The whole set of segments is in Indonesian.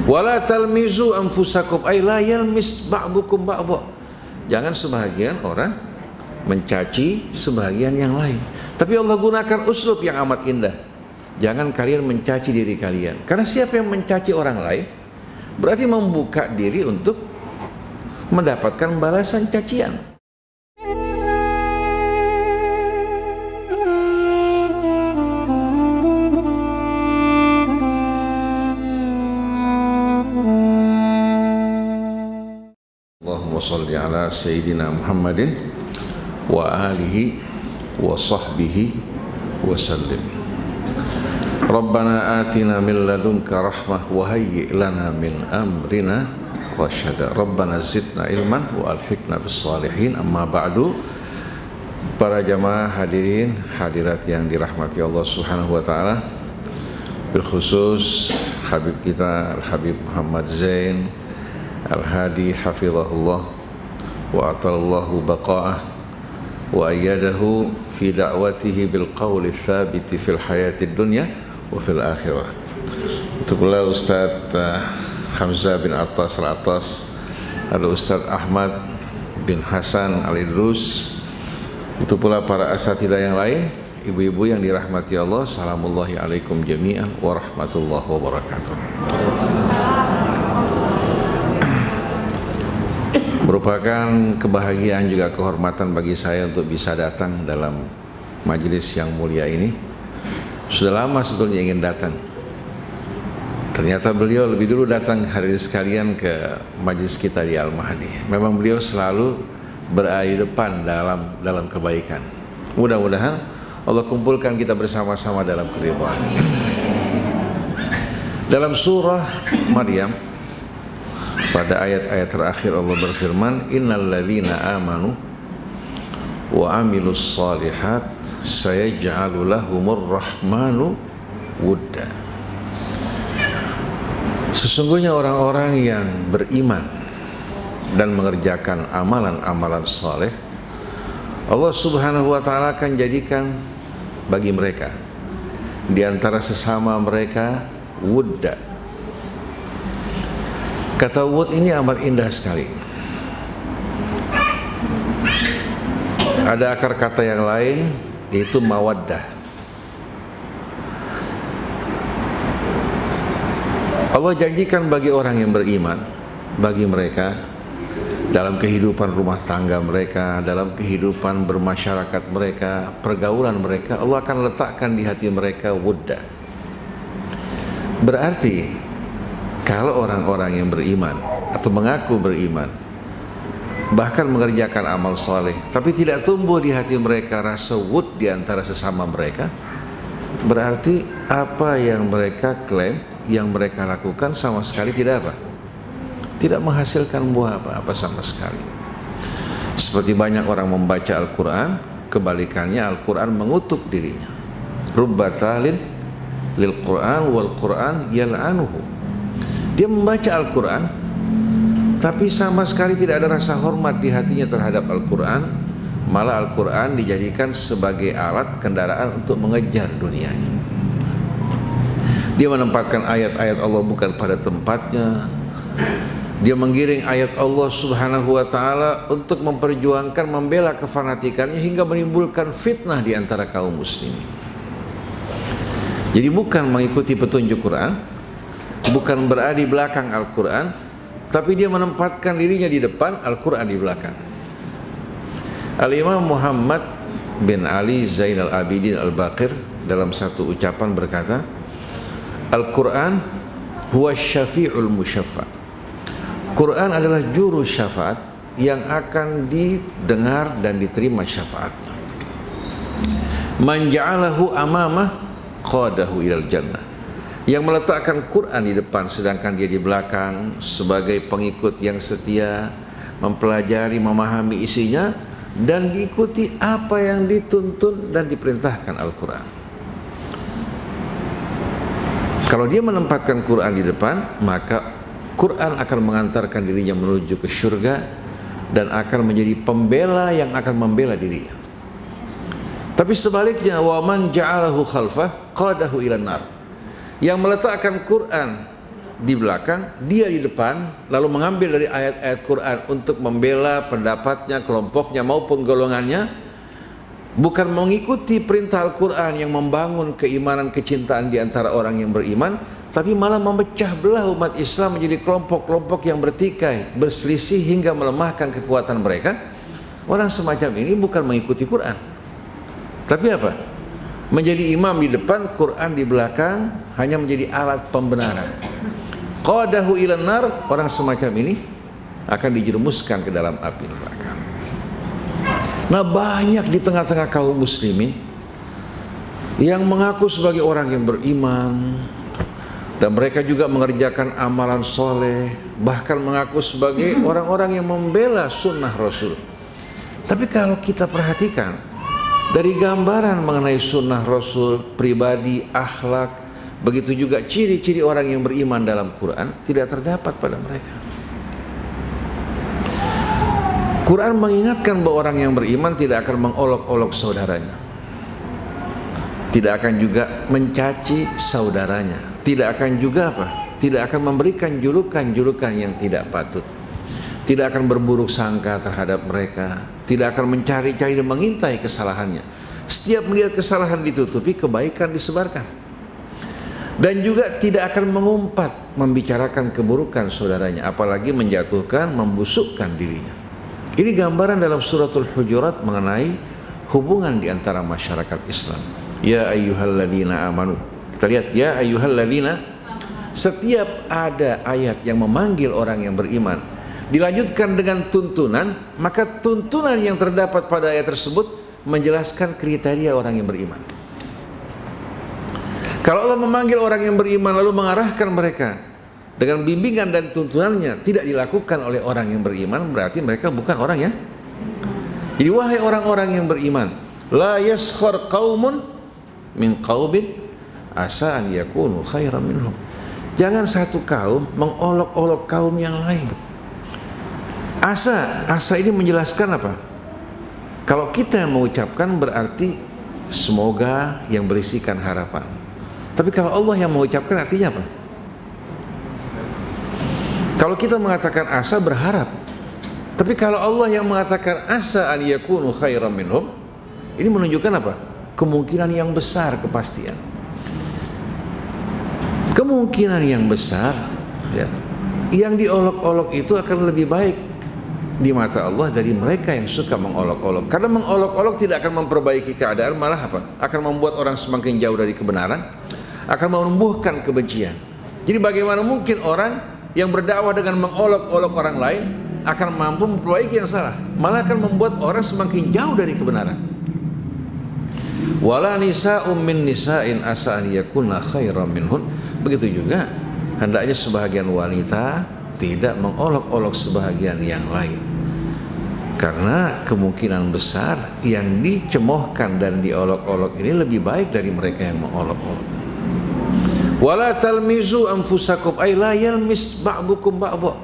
Wala talmizu anfusakum ay la yalmis ba'dukum ba'dha. Jangan sebahagian orang mencaci sebahagian yang lain. Tapi Allah gunakan uslub yang amat indah. Jangan kalian mencaci diri kalian. Karena siapa yang mencaci orang lain berarti membuka diri untuk mendapatkan balasan cacian. Allahumma shalli ala sayyidina Muhammadin wa alihi wa sahbihi wa sallim. Rabbana atina min ladunka rahmah wa hayyi' lana min amrina rasyada. Rabbana zidna ilman wa alhiqna bis salihin. Amma ba'du. Para jamaah hadirin hadirat yang dirahmati Allah Subhanahu wa taala, bil khusus Habib kita Al-Habib Muhammad Zain Al-Hadi hafizahullah wa atallahu baqa'ah wa ayyadahu fi da'watihi bil qawli thabiti fil hayatid dunya wa fil akhirah. Itu pula Ustaz Hamzah bin Attas Al-Attas, ada Ustaz Ahmad bin Hasan Al-Idrus, itu pula para asatidzah yang lain, ibu-ibu yang dirahmati Allah. Assalamullahi alaikum jami'an wa rahmatullahi wa barakatuh. Merupakan kebahagiaan juga kehormatan bagi saya untuk bisa datang dalam majelis yang mulia ini. Sudah lama sebetulnya ingin datang. Ternyata beliau lebih dulu datang hadirin sekalian ke majelis kita di Al-Mahdi. Memang beliau selalu berada di depan dalam kebaikan. Mudah-mudahan Allah kumpulkan kita bersama-sama dalam keridhaan. Dalam surah Maryam pada ayat-ayat terakhir Allah berfirman, innal ladzina amanu wa amilus shalihat sayaj'alu lahumur rahmanu wudda. Sesungguhnya orang-orang yang beriman dan mengerjakan amalan-amalan saleh, Allah Subhanahu wa taala akan jadikan bagi mereka di antara sesama mereka wudda. Kata wud ini amat indah sekali. Ada akar kata yang lain yaitu mawaddah. Allah janjikan bagi orang yang beriman, bagi mereka dalam kehidupan rumah tangga mereka, dalam kehidupan bermasyarakat mereka, pergaulan mereka, Allah akan letakkan di hati mereka wudda. Berarti kalau orang-orang yang beriman atau mengaku beriman, bahkan mengerjakan amal soleh, tapi tidak tumbuh di hati mereka rasa wud di antara sesama mereka, berarti apa yang mereka klaim, yang mereka lakukan sama sekali tidak apa? Tidak menghasilkan buah apa-apa sama sekali. Seperti banyak orang membaca Al-Quran, kebalikannya Al-Quran mengutuk dirinya. Rubba talin lil Quran wal Quran yal'anuhu. Dia membaca Al-Quran tapi sama sekali tidak ada rasa hormat di hatinya terhadap Al-Quran. Malah Al-Quran dijadikan sebagai alat kendaraan untuk mengejar dunianya. Dia menempatkan ayat-ayat Allah bukan pada tempatnya. Dia menggiring ayat Allah Subhanahu wa ta'ala untuk memperjuangkan, membela kefanatikannya hingga menimbulkan fitnah di antara kaum muslimin. Jadi bukan mengikuti petunjuk Quran, bukan berada di belakang Al-Quran, tapi dia menempatkan dirinya di depan, Al-Quran di belakang. Al-Imam Muhammad bin Ali Zainal Abidin Al-Baqir dalam satu ucapan berkata, Al-Quran huwa syafi'ul musyaffa'. Quran adalah juru syafaat yang akan didengar dan diterima syafaatnya. Man ja'alahu amamah qadahu ilal jannah. Yang meletakkan Quran di depan sedangkan dia di belakang sebagai pengikut yang setia, mempelajari, memahami isinya dan diikuti apa yang dituntun dan diperintahkan Al-Quran. Kalau dia menempatkan Quran di depan, maka Quran akan mengantarkan dirinya menuju ke surga dan akan menjadi pembela yang akan membela dirinya. Tapi sebaliknya, wa man ja'alahu khalfah qadahu ilan nar. Yang meletakkan Quran di belakang, dia di depan, lalu mengambil dari ayat-ayat Quran untuk membela pendapatnya, kelompoknya maupun golongannya, bukan mengikuti perintah Al-Quran yang membangun keimanan, kecintaan di antara orang yang beriman, tapi malah memecah belah umat Islam menjadi kelompok-kelompok yang bertikai, berselisih hingga melemahkan kekuatan mereka. Orang semacam ini bukan mengikuti Quran, tapi apa? Menjadi imam di depan, Quran di belakang, hanya menjadi alat pembenaran. Qadahu ilan nar, orang semacam ini akan dijerumuskan ke dalam api neraka. Nah, banyak di tengah-tengah kaum muslimin yang mengaku sebagai orang yang beriman, dan mereka juga mengerjakan amalan soleh, bahkan mengaku sebagai orang-orang yang membela sunnah Rasul. Tapi kalau kita perhatikan dari gambaran mengenai sunnah Rasul, pribadi, akhlak, begitu juga ciri-ciri orang yang beriman dalam Quran, tidak terdapat pada mereka. Quran mengingatkan bahwa orang yang beriman tidak akan mengolok-olok saudaranya, tidak akan juga mencaci saudaranya, tidak akan juga tidak akan memberikan julukan-julukan yang tidak patut, tidak akan berburuk sangka terhadap mereka, tidak akan mencari-cari dan mengintai kesalahannya. Setiap melihat kesalahan ditutupi, kebaikan disebarkan, dan juga tidak akan mengumpat membicarakan keburukan saudaranya, apalagi menjatuhkan, membusukkan dirinya. Ini gambaran dalam suratul Hujurat mengenai hubungan di antara masyarakat Islam. Ya ayyuhalladzina amanu. Kita lihat, ya ayyuhalladzina. Setiap ada ayat yang memanggil orang yang beriman, dilanjutkan dengan tuntunan, maka tuntunan yang terdapat pada ayat tersebut menjelaskan kriteria orang yang beriman. Kalau Allah memanggil orang yang beriman lalu mengarahkan mereka dengan bimbingan dan tuntunannya tidak dilakukan oleh orang yang beriman, berarti mereka bukan orang yang. Jadi wahai orang-orang yang beriman, la yaskhar qaumun min qaumin asa an yakunu khairan minhum. Jangan satu kaum mengolok-olok kaum yang lain. Asa ini menjelaskan apa? Kalau kita mengucapkan berarti semoga yang berisikan harapan. Tapi kalau Allah yang mengucapkan artinya apa? Kalau kita mengatakan asa, berharap. Tapi kalau Allah yang mengatakan asa an yakunu khairan minhum, ini menunjukkan apa? Kemungkinan yang besar, kepastian. Kemungkinan yang besar, ya, yang diolok-olok itu akan lebih baik di mata Allah dari mereka yang suka mengolok-olok. Karena mengolok-olok tidak akan memperbaiki keadaan, malah apa? Akan membuat orang semakin jauh dari kebenaran, akan menumbuhkan kebencian. Jadi bagaimana mungkin orang yang berdakwah dengan mengolok-olok orang lain akan mampu memperbaiki yang salah, malah akan membuat orang semakin jauh dari kebenaran. Wala nisa'um min nisa'in asa an yakunna khairan minhun. Begitu juga hendaknya sebahagian wanita tidak mengolok-olok sebahagian yang lain, karena kemungkinan besar yang dicemoohkan dan diolok-olok ini lebih baik dari mereka yang mengolok-olok. Wala talmizu anfusakum ay la yalmis ba'dukum ba'dha.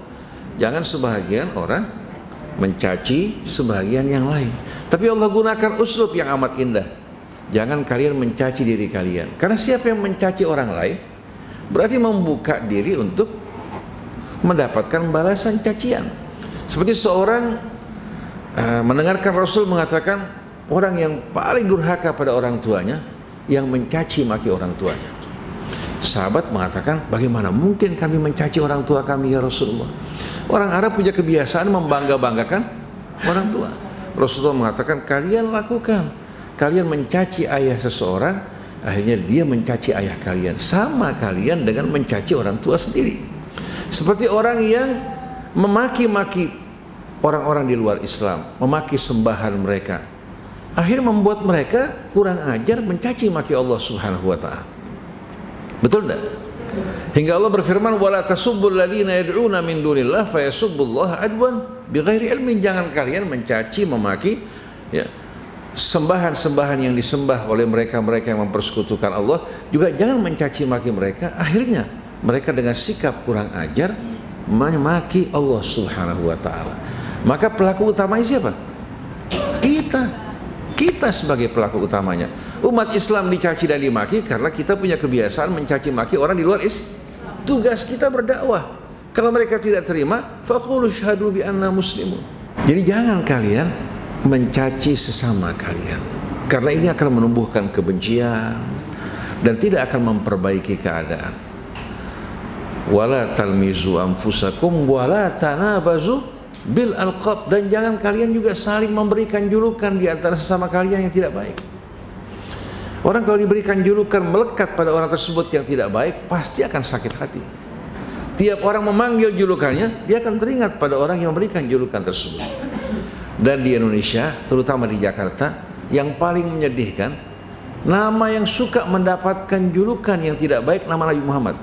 Jangan sebahagian orang mencaci sebahagian yang lain. Tapi Allah gunakan uslub yang amat indah. Jangan kalian mencaci diri kalian. Karena siapa yang mencaci orang lain berarti membuka diri untuk mendapatkan balasan cacian. Seperti seorang mendengarkan Rasul mengatakan orang yang paling durhaka pada orang tuanya yang mencaci maki orang tuanya. Sahabat mengatakan, bagaimana mungkin kami mencaci orang tua kami ya Rasulullah? Orang Arab punya kebiasaan membangga-banggakan orang tua. Rasulullah mengatakan, kalian lakukan. Kalian mencaci ayah seseorang, akhirnya dia mencaci ayah kalian. Sama kalian dengan mencaci orang tua sendiri. Seperti orang yang memaki-maki orang-orang di luar Islam, memaki sembahan mereka, akhirnya membuat mereka kurang ajar, mencaci maki Allah Subhanahu wa ta'ala. Betul tidak? Hingga Allah berfirman, wala tasubbul ladzina yad'una min dunillah fayasubbullaha adwan bighairi ilmin. Jangan kalian mencaci, memaki, ya, sembahan-sembahan yang disembah oleh mereka-mereka yang mempersekutukan Allah. Juga jangan mencaci maki mereka, akhirnya mereka dengan sikap kurang ajar memaki Allah Subhanahu wa ta'ala. Maka pelaku utamanya siapa? Kita sebagai pelaku utamanya. Umat Islam dicaci dan dimaki karena kita punya kebiasaan mencaci maki orang di luar Tugas kita berdakwah. Kalau mereka tidak terima, faqulu syahadu bi anna muslimun. Jadi jangan kalian mencaci sesama kalian, karena ini akan menumbuhkan kebencian dan tidak akan memperbaiki keadaan. Wala talmizu anfusakum wala tanabazu bil alqab, dan jangan kalian juga saling memberikan julukan di antara sesama kalian yang tidak baik. Orang kalau diberikan julukan melekat pada orang tersebut yang tidak baik, pasti akan sakit hati. Tiap orang memanggil julukannya, dia akan teringat pada orang yang memberikan julukan tersebut. Dan di Indonesia, terutama di Jakarta, yang paling menyedihkan, nama yang suka mendapatkan julukan yang tidak baik, nama Nabi Muhammad.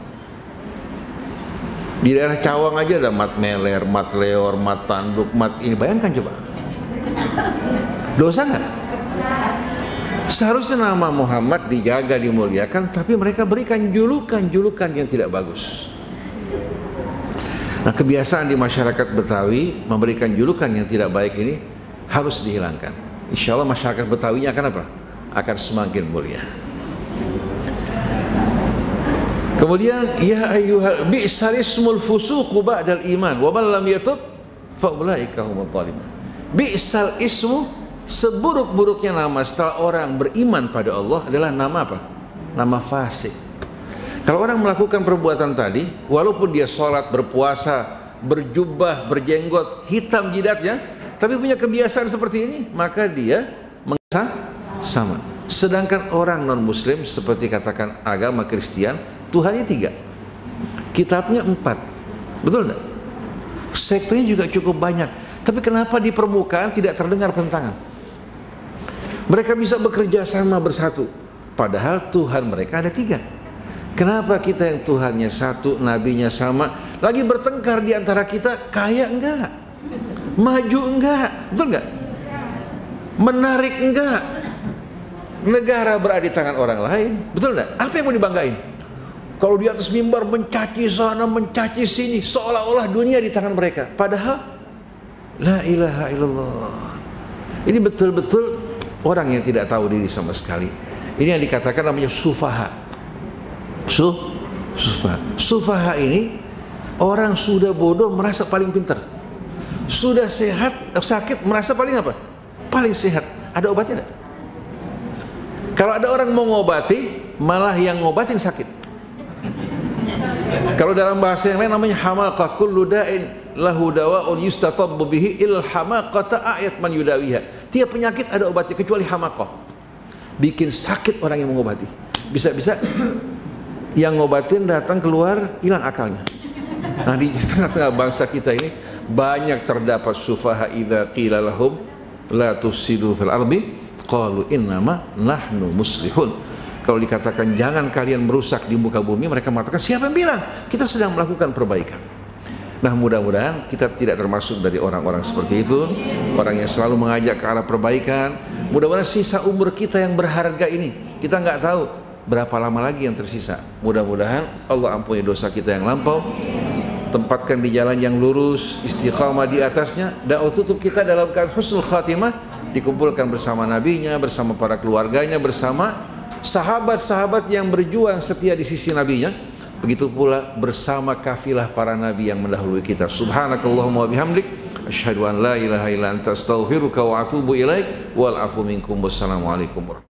Di daerah Cawang aja ada Mat Meler, Mat Leor, Mat Tanduk, Mat ini. Bayangkan coba. Dosa nggak? Seharusnya nama Muhammad dijaga, dimuliakan, tapi mereka berikan julukan-julukan yang tidak bagus. Nah, kebiasaan di masyarakat Betawi memberikan julukan yang tidak baik ini harus dihilangkan. Insya Allah masyarakat Betawinya akan apa? Akan semakin mulia. Kemudian, ya ayyuhal bi'sal ismul fusuqu ba'dal iman wa man lam yatub fa ulaika humudz zalimun. Bi'sal ismu, seburuk-buruknya nama setelah orang beriman pada Allah adalah nama apa? Nama fasik. Kalau orang melakukan perbuatan tadi, walaupun dia sholat, berpuasa, berjubah, berjenggot, hitam jidatnya, tapi punya kebiasaan seperti ini, maka dia sama. Sedangkan orang non-muslim, seperti katakan agama Kristen, Tuhannya 3, kitabnya 4, betul enggak? Sektenya juga cukup banyak, tapi kenapa di permukaan tidak terdengar penentangan? Mereka bisa bekerja sama bersatu, padahal Tuhan mereka ada 3. Kenapa kita yang Tuhannya satu, nabinya sama, lagi bertengkar di antara kita, kaya enggak, maju enggak, betul enggak, menarik enggak, negara berada di tangan orang lain, betul enggak? Apa yang mau dibanggain? Kalau di atas mimbar mencaci sana, mencaci sini, seolah-olah dunia di tangan mereka, padahal la ilaha illallah. Ini betul-betul orang yang tidak tahu diri sama sekali. Ini yang dikatakan namanya sufaha. Sufaha ini orang sudah bodoh merasa paling pintar, sudah sehat sakit merasa paling apa? Paling sehat. Ada obatnya enggak? Kalau ada orang mau ngobati, malah yang ngobatin sakit. Kalau dalam bahasa yang lain namanya hamaqah, kullu da'in lahu dawa'un yustatabbu bihi il hamaqata ayat man yudawiha. Tiap penyakit ada obatnya kecuali hamaqah, bikin sakit orang yang mengobati. Bisa-bisa yang ngobatin datang keluar hilang akalnya. Nah, di tengah-tengah bangsa kita ini banyak terdapat sufaha idza qila lahum la tufsidu fil ardi qalu innama nahnu muslihun. Kalau dikatakan jangan kalian merusak di muka bumi, mereka mengatakan siapa yang bilang? Kita sedang melakukan perbaikan. Nah, mudah-mudahan kita tidak termasuk dari orang-orang seperti itu, orang yang selalu mengajak ke arah perbaikan. Mudah-mudahan sisa umur kita yang berharga ini, kita nggak tahu berapa lama lagi yang tersisa. Mudah-mudahan Allah ampuni dosa kita yang lampau, tempatkan di jalan yang lurus, istiqamah di atasnya, dan tutup kita dalam keadaan husnul khatimah, dikumpulkan bersama nabinya, bersama para keluarganya, bersama sahabat-sahabat yang berjuang setia di sisi nabinya. Begitu pula bersama kafilah para nabi yang mendahului kita. Subhanakallahumma wa bihamdik, asyhadu an la ilaha illa anta astaghfiruka wa atubu ilaik, wal afu minkum. Wassalamualaikum warahmatullahi wabarakatuh.